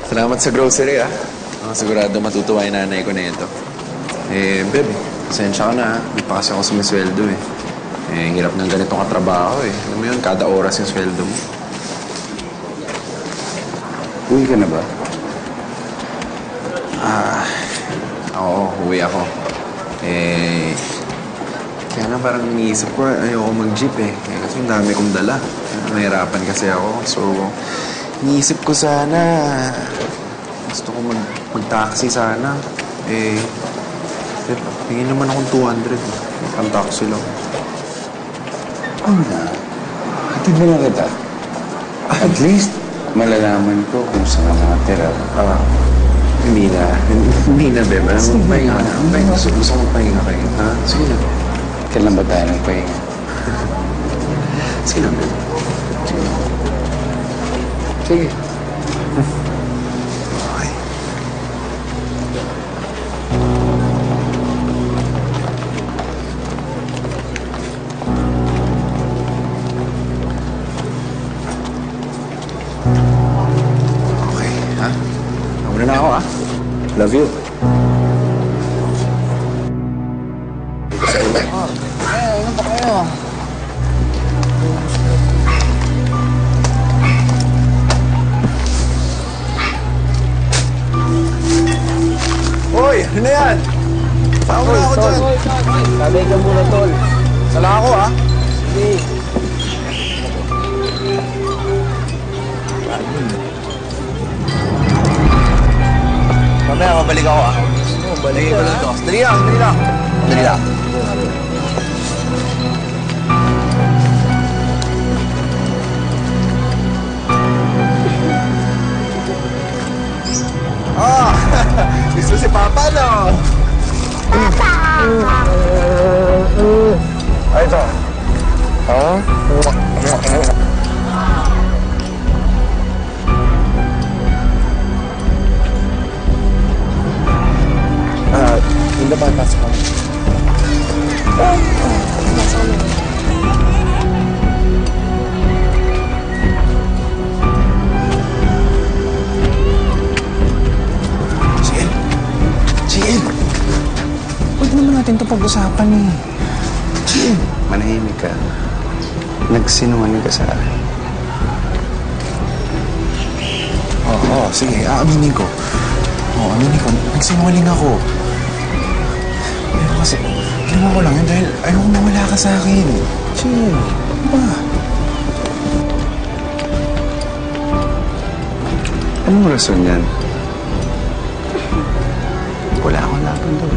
Salamat sa grocery, ah. Sigurado matutuwa yung nanay ko na ito. Bebe, pasensya ka na, ah. Di pa kasi ako sumisweldo, eh. Hirap ng ganitong katrabaho, eh. Alam mo yun, kada oras yung sweldo mo. Uwi ka na ba? Oo, uwi ako. Kaya na parang iniisip ko, ayoko mag-jeep, eh. Kasi yung dami kong dala. Mahirapan kasi ako. So, iniisip ko sana, gusto ko mag-taxi sana. Tingin naman akong 200. Pang-taxi lang. Oo na. Hatid mo na kita. At least, malalaman ko kung saan ka nakatira. Hindi na, Beb. Pahinga ka na. Gusto ko magpahinga kayo. Ha? Sige na. Kailan ba tayo nagpahinga? Sige na, Beb. Sige na. Sige. Okay. Okay, ha? Muna na ako, ha? Love you. Inom pa kayo. Hoy, ano na yan? Saan mo na ako dyan? Sabay ka muna, tol. Sala ako, ha? Sige. Mamaya, mabalik ako, ha? Balik ko lang to. Dali lang, dali lang. Dali lang. Gusto si Papa, no? Ay, ito. Hindi ba pasok ako? Ciel! Huwag naman natin ito pag-usapan, eh. Ciel! Manahimik ka. Nagsinungaling ka sa akin. Oo, sige. Aaminin ko. Nagsinungaling ako. Pero kasi, ginawa ko lang yun dahil ayaw mawala ka sa akin. Ciel, ano ba? Anong rason yan? Wala akong laban doon.